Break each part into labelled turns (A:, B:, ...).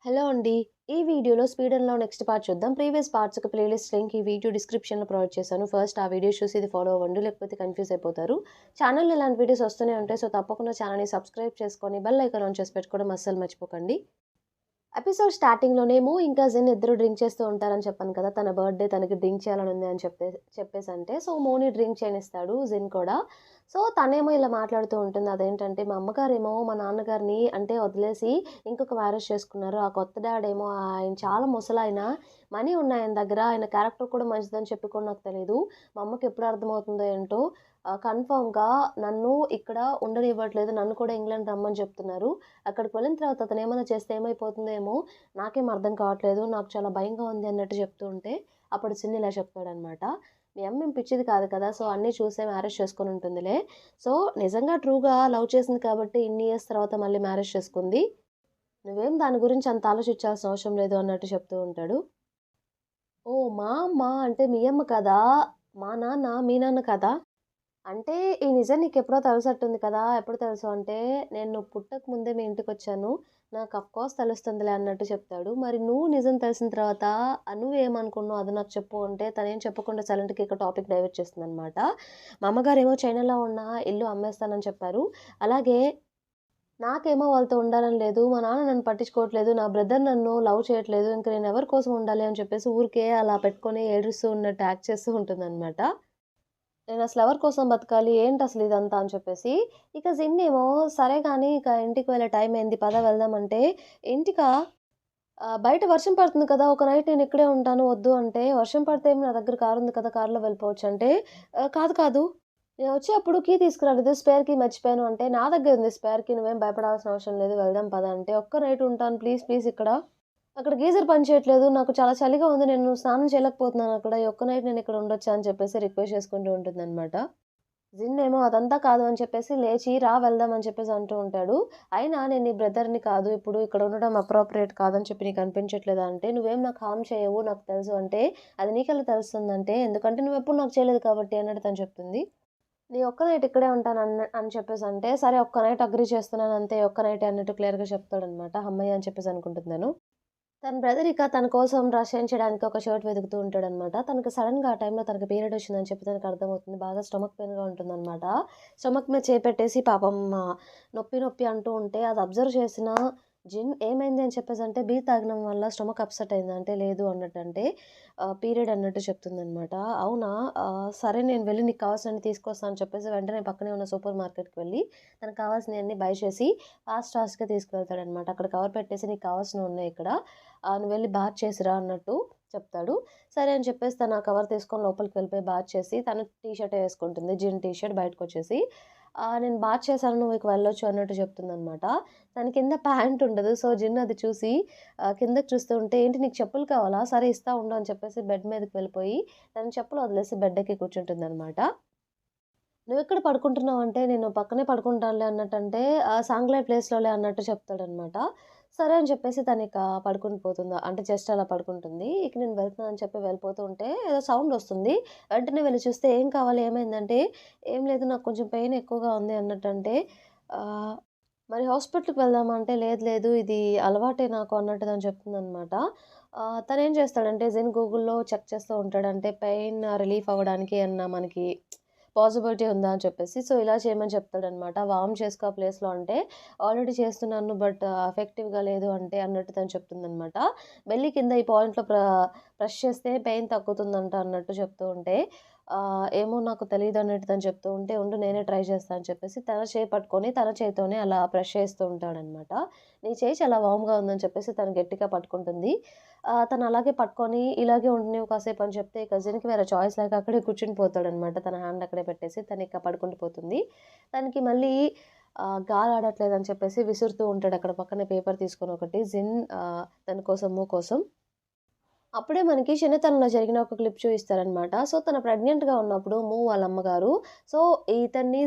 A: Hello అండి. ఈ వీడియోలో 'speed and love' next part చూద్దాం. ప్రీవియస్ పార్ట్స్‌కి ప్లేలిస్ట్ లింక్ ఈ వీడియో డిస్క్రిప్షన్‌లో ప్రొవైడ్ చేశాను. ఫస్ట్ ఆ వీడియోస్ చూసి ఇది ఫాలో అవ్వండి. లేకపోతే కన్‌ఫ్యూజ్ అయిపోతారు. ఛానెల్‌లో ఇలాంటి వీడియోస్ వస్తూనే ఉంటాయి. సో, తప్పకుండా ఛానెల్‌ని సబ్స్క్రైబ్ చేసుకొని బెల్ ఐకాన్ ఆన్ చేసి పెట్టుకోవడం అస్సలు మర్చిపోకండి. ఎపిసోడ్ స్టార్టింగ్‌లోనేమో ఇంకా జిన్ ఇద్దరు డ్రింక్ చేస్తూ ఉంటారని చెప్పాను కదా! తన బర్త్‌డే తనకి డ్రింక్ చేయాలని ఉంది అని చెప్పేసంటే, సో, మోని డ్రింక్ చేయనిస్తాడు జిన్ కూడా. సో, తనేమో ఇలా మాట్లాడుతూ ఉంటుంది. అదేంటంటే, మా అమ్మగారేమో మా నాన్నగారిని అంటే వదిలేసి ఇంకొక మ్యారేజ్ చేసుకున్నారు. ఆ కొత్త డాడేమో ఆయన చాలా ముసలాయన. మనీ ఉన్నాయి ఆయన దగ్గర. ఆయన క్యారెక్టర్ కూడా మంచిదని చెప్పి కూడా నాకు తెలీదు. మా అమ్మకి ఎప్పుడు అర్థమవుతుందో ఏంటో కన్ఫర్మ్‌గా నన్ను ఇక్కడ ఉండనివ్వట్లేదు. నన్ను కూడా ఇంగ్లాండ్ రమ్మని చెప్తున్నారు. అక్కడికి వెళ్ళిన తర్వాత అతనేమన్నా చేస్తే ఏమైపోతుందో ఏమో నాకేం అర్థం కావట్లేదు. నాకు చాలా భయంగా ఉంది అన్నట్టు చెప్తూ ఉంటే, అప్పుడు చిన్ని ఇలా చెప్తాడనమాట. మీ అమ్మేం పిచ్చిది కాదు కదా! సో, అన్నీ చూసే మ్యారేజ్ చేసుకొని ఉంటుందిలే. సో, నిజంగా ట్రూగా లవ్ చేసింది కాబట్టి ఇన్ని ఇయర్స్ తర్వాత మళ్ళీ మ్యారేజ్ చేసుకుంది. నువ్వేం దాని గురించి అంత ఆలోచించాల్సిన అవసరం లేదు అన్నట్టు చెప్తూ ఉంటాడు. ఓహ్! మా అమ్మ అంటే మీ అమ్మ కదా! మా నాన్న మీ నాన్న కదా! అంటే ఈ నిజం నీకెప్పుడో తెలిసట్టుంది కదా! ఎప్పుడు తెలుసు అంటే, నేను నువ్వు పుట్టక ముందే మీ ఇంటికొచ్చాను. నాకు అఫ్‌కోర్స్ తెలుస్తుందిలే అన్నట్టు చెప్తాడు. మరి నువ్వు నిజం తెలిసిన తర్వాత నువ్వేమనుకున్నావు అది నాకు చెప్పు అంటే, తనేం చెప్పకుండా సైలెంట్‌గా ఇక టాపిక్ డైవర్ట్ చేస్తుందనమాట. మా అమ్మగారేమో చైనాలో ఉన్న ఇల్లు అమ్మేస్తానని చెప్పారు. అలాగే నాకేమో వాళ్ళతో ఉండాలని లేదు. మా నాన్న నన్ను పట్టించుకోవట్లేదు. నా బ్రదర్ నన్ను లవ్ చేయట్లేదు. ఇంక నేను ఎవరి కోసం ఉండాలి అని చెప్పేసి ఊరికే అలా పెట్టుకొని ఏడుస్తూ ఉన్నట్టు యాక్ట్ చేస్తూ ఉంటుందనమాట. నేనసలు ఎవరి కోసం బతకాలి? ఏంటసలు ఇదంతా అని చెప్పేసి. ఇక జిన్నేమో సరే గాని ఇక ఇంటికి వెళ్ళే టైం అయింది పద వెళ్దాం అంటే, ఇంటికా బయట వర్షం పడుతుంది కదా! ఒక నైట్ నేను ఇక్కడే ఉంటాను వద్దు అంటే, వర్షం పడితే ఏమి నా దగ్గర కారుంది కదా! కార్‌లో వెళ్ళిపోవచ్చు అంటే, కాదు కాదు నేనొచ్చేప్పుడు కీ తీసుకురాలేదు. స్పేర్ కీ మర్చిపోయాను అంటే, నా దగ్గరుంది స్పేర్ కీ నువ్వేం భయపడాల్సిన అవసరం లేదు వెళ్దాం పద అంటే, ఒక్క నైట్ ఉంటాను ప్లీజ్ ప్లీజ్ ఇక్కడ. అక్కడ గీజర్ పనిచేయట్లేదు. నాకు చాలా చలిగా ఉంది. నేను స్నానం చేయలేకపోతున్నానక్కడ. ఈ ఒక్క నైట్ నేనిక్కడ ఉండొచ్చా అని చెప్పేసి రిక్వెస్ట్ చేసుకుంటూ ఉంటుందనమాట. జిన్నేమో అదంతా కాదు అని చెప్పేసి లేచి రా వెళ్దాం అని చెప్పేసి అంటూ ఉంటాడు. అయినా నేను నీ బ్రదర్‌ని కాదు. ఇప్పుడు ఇక్కడ ఉండడం అప్రోప్రియేట్ కాదని చెప్పి నీకు అనిపించట్లేదా అంటే, నువ్వేం నాకు హార్మ్ చేయవు నాకు తెలుసు అంటే, అది నీకెలా తెలుస్తుందంటే, ఎందుకంటే నువ్వెప్పుడు నాకు చేయలేదు కాబట్టి అన్నట్టు తను చెప్తుంది. నీ ఒక్క నైట్ ఇక్కడే ఉంటాను అని చెప్పేసంటే, సరే ఒక్క నైట్ అగ్రీ చేస్తున్నాను అంతే. ఒక్క నైటే అన్నట్టు క్లియర్‌గా చెప్తాడనమాట. హమ్మయ్య! అని చెప్పేసి అనుకుంటున్నాను. తన బ్రదర్ ఇక తన కోసం డ్రెస్ చేంజ్ చేయడానికి ఒక షర్ట్ వెతుకుతూ ఉంటాడనమాట. తనకి సడెన్‌గా ఆ టైంలో తనకి పీరియడ్ వచ్చిందని చెప్పి తనకు అర్థమవుతుంది. బాగా స్టొమక్ పెయిన్‌గా ఉంటుందనమాట. స్టొమక్ మీద చేయి పెట్టేసి పాపం నొప్పి నొప్పి అంటూ ఉంటే అది అబ్జర్వ్ చేసిన జిన్ ఏమైంది అని చెప్పేసంటే బీ తాగడం వల్ల స్టొమక్ అప్‌సెట్ అయిందా అంటే లేదు అన్నట్టంటే పీరియడ్ అన్నట్టు చెప్తుందనమాట. అవునా! సరే నేను వెళ్లి నీకు కావాల్సినన్ని తీసుకొస్తా అని చెప్పేసి వెంటనే పక్కనే ఉన్న సూపర్ మార్కెట్‌కి వెళ్లి తనకు కావాల్సినయన్నీ బై చేసి ఫాస్ట్‌గా తీసుకువెళ్తాడనమాట. అక్కడ కవర్ పెట్టేసి నీకు కావాల్సినవున్నాయి ఇక్కడ. నువ్వెళ్లి బాత్ చేసిరా అన్నట్టు చెప్తాడు. సరే అని చెప్పేసి తను ఆ కవర్ తీసుకొని లోపలికి వెళ్ళిపోయి బాత్ చేసి తను టీ షర్టే యేసుకుంటుంది. జిన్ టీ షర్ట్ బయటకొచ్చేసి నేను బాత్ చేశాను నువ్వు ఇక వెళ్ళొచ్చు అన్నట్టు చెప్తుందనమాట. తన కింద ప్యాంట్ ఉండదు. సో, జిన్ అది చూసి కిందకి చూస్తూ ఉంటే ఏంటి నీకు చెప్పులు కావాలా? సరే ఇస్తా ఉండు అని చెప్పేసి బెడ్ మీదకి వెళ్ళిపోయి తన చెప్పులు వదిలేసి బెడ్ ఎక్కి కూర్చుంటుందనమాట. "నువ్వెక్కడ పడుకుంటున్నావంటే, నేను పక్కనే పడుకుంటానులే" అన్నట్టంటే, "సాంగ్‌లై ప్లేస్‌లోలే" అన్నట్టు చెప్తాడనమాట. సరే అని చెప్పేసి తనిక పడుకొని పోతుంది. అంటే జస్ట్ అలా పడుకుంటుంది. ఇక నేను వెళ్తున్నా అని చెప్పి వెళ్ళిపోతూ ఉంటే, ఏదో సౌండొస్తుంది. వెంటనే వెళ్లి చూస్తే, "ఏం కావాలి? ఏమైందంటే," "ఏం లేదు నాకు కొంచెం పెయిన్ ఎక్కువగా ఉంది" అన్నట్టంటే, ఆహ్, "మరి హాస్పిటల్‌కి వెళ్దామా?" అంటే, "లేదు లేదు ఇది అలవాటే నాకు" అన్నట్టు తను చెప్తుందనమాట. తనేం చేస్తాడంటే, జెన్ గూగుల్‌లో చెక్ చేస్తూ ఉంటాడు. అంటే పెయిన్ రిలీఫ్ అవ్వడానికి ఏమన్నా మనకి పాసిబిలిటీ ఉందా అని చెప్పేసి. సో, ఇలా చేయమని చెప్తాడనమాట. వార్మ్ చేసుకో ఆ ప్లేస్‌లో అంటే, ఆల్రెడీ చేస్తున్నాను బట్ ఎఫెక్టివ్‌గా లేదు అంటే అన్నట్టు తను చెప్తుందనమాట. వెళ్లి కింద ఈ పాయింట్‌లో ప్రెస్ చేస్తే పెయిన్ తగ్గుతుందంట అన్నట్టు చెప్తూ ఉంటే, ఏమో నాకు తెలీదు అన్నట్టు తను చెప్తూ ఉంటే, ఉండు నేనే ట్రై చేస్తా అని చెప్పేసి తన చేయి పట్టుకొని తన చేత్తోనే అలా ప్రెస్ చేస్తూ ఉంటాడనమాట. నీ చేయి చాలా వార్మ్‌గా ఉందని చెప్పేసి తను గట్టిగా పట్టుకుంటుంది. తను అలాగే పట్టుకొని ఇలాగే ఉండనివ్వు కాసేపు అని చెప్తే కజిన్‌కి వేరే చాయిస్ లేక అక్కడే కూర్చుని పోతాడనమాట. తన హ్యాండ్ అక్కడే పెట్టేసి తనిక పడుకుంటూ పోతుంది. తనకి మళ్ళీ గాలాడట్లేదని చెప్పేసి విసురుతూ ఉంటాడు అక్కడ పక్కనే పేపర్ తీసుకొని ఒకటి తన కోసం కోసం. అప్పుడే మనకి చిన్నతనంలో జరిగిన ఒక క్లిప్ చూయిస్తారనమాట. సో, తను ప్రెగ్నెంట్‌గా ఉన్నప్పుడు వాళ్ళ అమ్మగారు సో,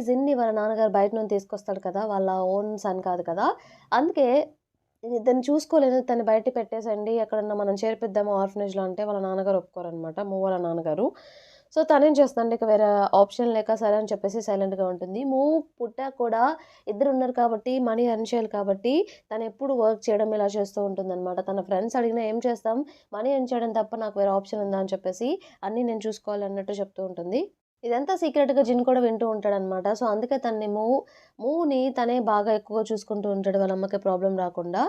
A: జిన్ని వాళ్ళ నాన్నగారు బయట నుండి తీసుకొస్తాడు కదా! వాళ్ళ ఓన్ సన్ కాదు కదా! అందుకే ఇతన్ని చూసుకోలేదు. తన్ని బయట పెట్టేసేయండి. ఎక్కడన్నా మనం చేర్పిద్దాము ఆర్ఫనేజ్‌లో అంటే వాళ్ళ నాన్నగారు ఒప్పుకోరనమాట. వాళ్ళ నాన్నగారు. సో, తనేం చేస్తుందంటే ఇక వేరే ఆప్షన్ లేక సరే అని చెప్పేసి సైలెంట్‌గా ఉంటుంది. పుట్టాక కూడా ఇద్దరున్నారు కాబట్టి మనీ ఎర్న్ చేయాలి కాబట్టి తనెప్పుడు వర్క్ చేయడం ఇలా చేస్తూ ఉంటుందనమాట. తన ఫ్రెండ్స్ అడిగినా ఏం చేస్తాం మనీ ఎర్న్ చేయడం తప్ప నాకు వేరే ఆప్షన్ ఉందా అని చెప్పేసి అన్నీ నేను చూసుకోవాలి అన్నట్టు చెప్తూ ఉంటుంది. ఇదంతా సీక్రెట్‌గా జిన్ కూడా వింటూ ఉంటాడనమాట. సో, అందుకే తనని మూవ్‌ని తనే బాగా ఎక్కువగా చూసుకుంటూ ఉంటాడు వాళ్ళ అమ్మకి ప్రాబ్లమ్ రాకుండా.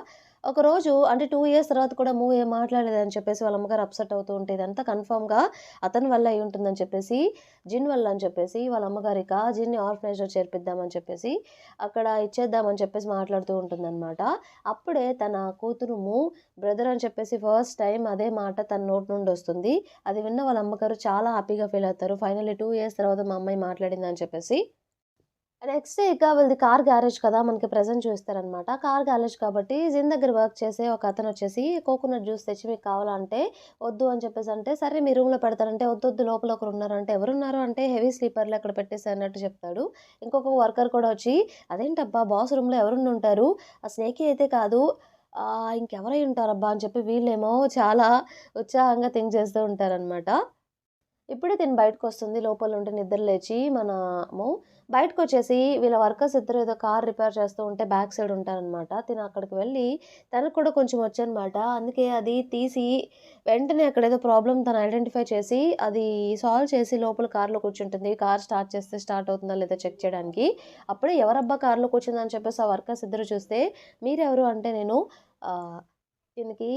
A: ఒకరోజు అంటే 2 ఇయర్స్ తర్వాత కూడా మూవ్ ఏం మాట్లాడలేదని చెప్పేసి వాళ్ళ అమ్మగారు అప్‌సెట్ అవుతూ ఉంటే ఇదంతా కన్ఫర్మ్‌గా అతని వల్ల అయ్యి ఉంటుందని చెప్పేసి, జిన్ వల్ల అని చెప్పేసి వాళ్ళ అమ్మగారిక జిన్‌ని ఆర్ఫనేజ్‌లో చేర్పిద్దామని చెప్పేసి, అక్కడ ఇచ్చేద్దామని చెప్పేసి మాట్లాడుతూ ఉంటుందనమాట. అప్పుడే తన కూతురు బ్రదర్ అని చెప్పేసి ఫస్ట్ టైమ్ అదే మాట తన నోటి నుండొస్తుంది. అది విన్న వాళ్ళ అమ్మగారు చాలా హ్యాపీగా ఫీల్ అవుతారు. ఫైనల్లీ 2 ఇయర్స్ తర్వాత మా అమ్మాయి మాట్లాడిందని చెప్పేసి. నెక్స్ట్ డే ఇక వీళ్ళది కార్ గ్యారేజ్ కదా! మనకి ప్రెజెంట్ చూయిస్తారనమాట. కార్ గ్యారేజ్ కాబట్టి జిన్ దగ్గర వర్క్ చేసే ఒకతనొచ్చేసి కోకోనట్ జ్యూస్ తెచ్చి మీకు కావాలా అంటే, వద్దు అని చెప్పేసంటే, సరే మీ రూమ్‌లో పెడతానంటే, వద్దొద్దు లోపల ఒకరున్నారు అంటే, ఎవరున్నారు అంటే హెవీ స్లీపర్‌లో అక్కడ పెట్టేసా అన్నట్టు చెప్తాడు. ఇంకొక వర్కర్ కూడా వచ్చి, అదేంటబ్బా బాస్ రూమ్‌లో ఎవరుండుంటారు? ఆ స్నేకీ అయితే కాదు. ఇంకెవరై ఉంటారబ్బా అని చెప్పి వీళ్ళేమో చాలా ఉత్సాహంగా థింక్ చేస్తూ ఉంటారనమాట. ఇప్పుడే తిను బయటకొస్తుంది. లోపల నుండి నిద్ర లేచి మనము బయటకొచ్చేసి వీళ్ళ వర్కర్స్ ఇద్దరు ఏదో కార్ రిపేర్ చేస్తూ ఉంటే బ్యాక్ సైడ్ ఉంటారనమాట. తిను అక్కడికి వెళ్ళి తనకు కూడా కొంచెం వచ్చనమాట. అందుకే అది తీసి వెంటనే అక్కడేదో ప్రాబ్లమ్ తను ఐడెంటిఫై చేసి అది సాల్వ్ చేసి లోపల కార్‌లో కూర్చుంటుంది. కార్ స్టార్ట్ చేస్తే స్టార్ట్ అవుతుందా లేదా చెక్ చేయడానికి. అప్పుడే ఎవరబ్బా కార్‌లో కూర్చుందని చెప్పేసి ఆ వర్కర్స్ ఇద్దరు చూస్తే మీరెవరు అంటే నేను దీనికి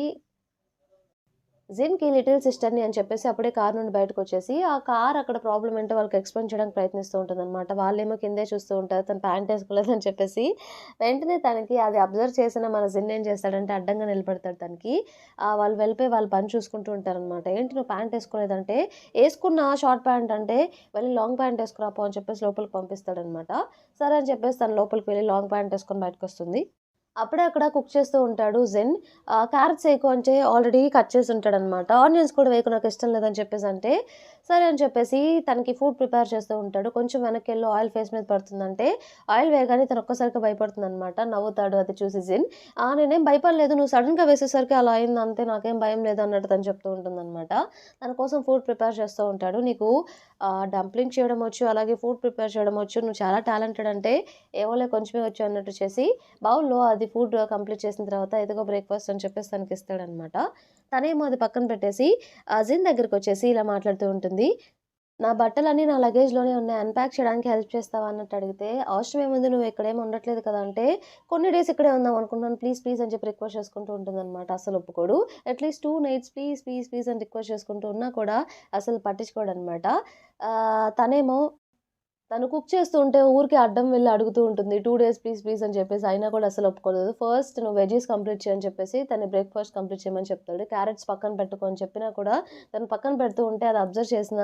A: జిన్‌కి లిటిల్ సిస్టర్‌ని అని చెప్పేసి అప్పుడే కారు నుండి బయటకొచ్చేసి, ఆ కార్ అక్కడ ప్రాబ్లమ్ ఏంటో వాళ్ళకి ఎక్స్‌ప్లెయిన్ చేయడానికి ప్రయత్నిస్తూ ఉంటుందనమాట. వాళ్ళేమో కిందే చూస్తూ ఉంటారు. తను ప్యాంట్ ఏసుకోలేదని చెప్పేసి. వెంటనే తనకి అది అబ్జర్వ్ చేసిన మన జిన్ ఏం చేస్తాడంటే అడ్డంగా నిలబడతాడు తనకి. వాళ్ళు వెళ్ళిపోయి వాళ్ళ పని చూసుకుంటూ ఉంటారనమాట. ఏంటి నువ్వు ప్యాంట్ ఏసుకోలేదంటే, ఏసుకున్నా షార్ట్ ప్యాంట్ అంటే, వెళ్ళి లాంగ్ ప్యాంట్ ఏసుకురా పో అని చెప్పేసి లోపలికి పంపిస్తాడనమాట. సరే అని చెప్పేసి తను లోపలికి వెళ్లి లాంగ్ ప్యాంట్ ఏసుకొని బయటకొస్తుంది. అప్పుడే అక్కడ కుక్ చేస్తూ ఉంటాడు జెన్. క్యారెట్స్ వేయకు అంటే ఆల్రెడీ కట్ చేసి ఉంటాడనమాట. ఆనియన్స్ కూడా వేయకు నాకిష్టం లేదని చెప్పేసంటే, సరే అని చెప్పేసి తనకి ఫుడ్ ప్రిపేర్ చేస్తూ ఉంటాడు. కొంచెం వెనక్కెళ్ళి ఆయిల్ ఫేస్ మీద పడుతుందంటే, ఆయిల్ వేయగానే తను ఒక్కసారిగా భయపడుతుందనమాట. నవ్వుతాడు అది చూసి జెన్. నేనేం భయపడలేదు. నువ్వు సడెన్‌గా వేసేసరికి అలా అయింది అంతే. నాకేం భయం లేదు అన్నట్టు తను చెప్తూ ఉంటుందనమాట. తన కోసం ఫుడ్ ప్రిపేర్ చేస్తూ ఉంటాడు. నీకు డంప్లింగ్ చేయడం వచ్చు, అలాగే ఫుడ్ ప్రిపేర్ చేయడం వచ్చు. నువ్వు చాలా టాలెంటెడ్ అంటే, ఏవోలే కొంచెమే వచ్చు అన్నట్టు చేసి బౌల్‌లో అది ఫుడ్ కంప్లీట్ చేసిన తర్వాత ఇదిగో బ్రేక్‌ఫాస్ట్ అని చెప్పేసి తనకిస్తాడనమాట. తనేమో అది పక్కన పెట్టేసి జిన్ దగ్గరికొచ్చేసి ఇలా మాట్లాడుతూ ఉంటుంది. నా బట్టలన్నీ నా లగేజ్‌లోనే ఉన్నాయి. అన్‌ప్యాక్ చేయడానికి హెల్ప్ చేస్తావా అన్నట్టు అడిగితే, అవసరం ఏముంది నువ్వు ఇక్కడేమి ఉండట్లేదు కదా! అంటే, కొన్ని డేస్ ఇక్కడే ఉందాం అనుకుంటున్నాను. ప్లీజ్, ప్లీజ్ అని చెప్పి రిక్వెస్ట్ చేసుకుంటూ ఉంటుందనమాట. అస్సలు ఒప్పుకోడు. At least 2 nights please, please, please అని రిక్వెస్ట్ చేసుకుంటూ ఉన్నా కూడా అసలు పట్టించుకోడనమాట. తనేమో తను కుక్ చేస్తూ ఉంటే ఊరికే అడ్డం వెళ్లి అడుగుతూ ఉంటుంది. 2 డేస్ ప్లీజ్, ప్లీజ్ అని చెప్పేసి. అయినా కూడా అసలు ఒప్పుకోలేదు. ఫస్ట్ నువ్వు వెజ్జీస్ కంప్లీట్ చెయి అని చెప్పేసి తన బ్రేక్‌ఫాస్ట్ కంప్లీట్ చేయమని చెప్తాడు. క్యారెట్స్ పక్కన పెట్టుకో అని చెప్పినా కూడా తను పక్కన పెడుతూ ఉంటే అది అబ్జర్వ్ చేసిన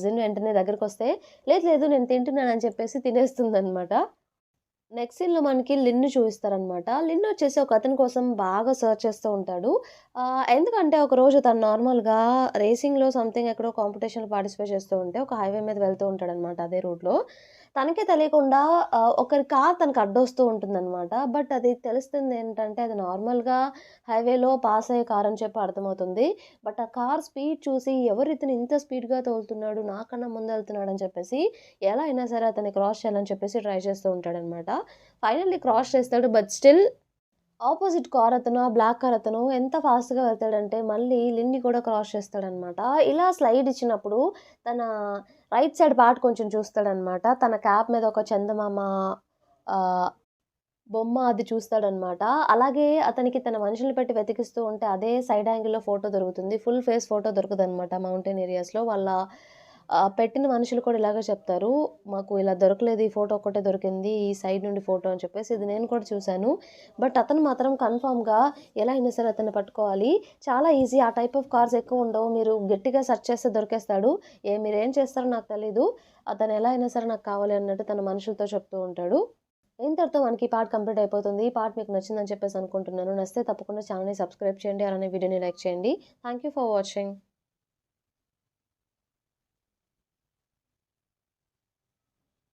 A: జిన్ వెంటనే దగ్గరకొస్తే లేదు, లేదు నేను తింటున్నానని చెప్పేసి తినేస్తుందనమాట. నెక్స్ట్ సీన్‌లో మనకి లిన్‌ని చూయిస్తారనమాట. లిన్ వచ్చేసి ఒకతని కోసం బాగా సెర్చ్ చేస్తూ ఉంటాడు. ఎందుకంటే ఒకరోజు తను నార్మల్‌గా రేసింగ్‌లో సంథింగ్ ఎక్కడో కాంపిటీషన్‌లో పార్టిసిపేట్ చేస్తూ ఉంటే ఒక హైవే మీద వెళ్తూ ఉంటాడనమాట అదే రూట్‌లో. తనకే తెలియకుండా ఒకరి కార్ తనకు అడ్డొస్తూ ఉంటుందనమాట. బట్ అది తెలుస్తుందేంటంటే అది నార్మల్‌గా హైవేలో పాస్ అయ్యే కార్ అని చెప్పి అర్థమవుతుంది. బట్ ఆ కార్ స్పీడ్ చూసి ఎవరితను ఇంత స్పీడ్‌గా తోలుతున్నాడు, నాకన్నా ముందెళ్తున్నాడని చెప్పేసి ఎలా అయినా సరే అతన్ని క్రాస్ చేయాలని చెప్పేసి ట్రై చేస్తూ ఉంటాడనమాట. ఫైనల్లీ క్రాస్ చేస్తాడు. బట్ స్టిల్ ఆపోజిట్ కార్ అతను, ఆ బ్లాక్ కార్ అతను ఎంత ఫాస్ట్‌గా వెళ్తాడంటే మళ్ళీ లిన్‌ని కూడా క్రాస్ చేస్తాడనమాట. ఇలా స్లైడ్ ఇచ్చినప్పుడు తన రైట్ సైడ్ పార్ట్ కొంచెం చూస్తాడనమాట. తన క్యాప్ మీద ఒక చందమామ ఆహ్, బొమ్మ అది చూస్తాడనమాట. అలాగే అతనికి తన మనుషుల్ని పెట్టి వెతికిస్తూ ఉంటే అదే సైడ్ యాంగిల్‌లో ఫోటో దొరుకుతుంది. ఫుల్ ఫేస్ ఫోటో దొరకదనమాట మౌంటైన్ ఏరియాస్‌లో. వాళ్ళ పెట్టిన మనుషులు కూడా ఇలాగే చెప్తారు. మాకు ఇలా దొరకలేదు. ఈ ఫోటో ఒక్కటే దొరికింది. ఈ సైడ్ నుండి ఫోటో అని చెప్పేసి. ఇది నేను కూడా చూసాను. బట్ అతను మాత్రం కన్ఫర్మ్‌గా ఎలా అయినా సరే అతన్ని పట్టుకోవాలి. చాలా ఈజీ. ఆ టైప్ ఆఫ్ కార్స్ ఎక్కువుండవు. మీరు గట్టిగా సెర్చ్ చేస్తే దొరికేస్తాడు. మీరేం చేస్తారో నాకు తెలీదు. అతను ఎలా అయినా సరే నాకు కావాలి అన్నట్టు తన మనుషులతో చెప్తూ ఉంటాడు. ఇంతటితో మనకి ఈ పార్ట్ కంప్లీట్ అయిపోతుంది. ఈ పార్ట్ మీకు నచ్చిందని చెప్పేసి అనుకుంటున్నాను. నచ్చితే తప్పకుండా ఛానెల్‌ని సబ్స్క్రైబ్ చేయండి. అలానే వీడియోని లైక్ చేయండి. Thank you for watching.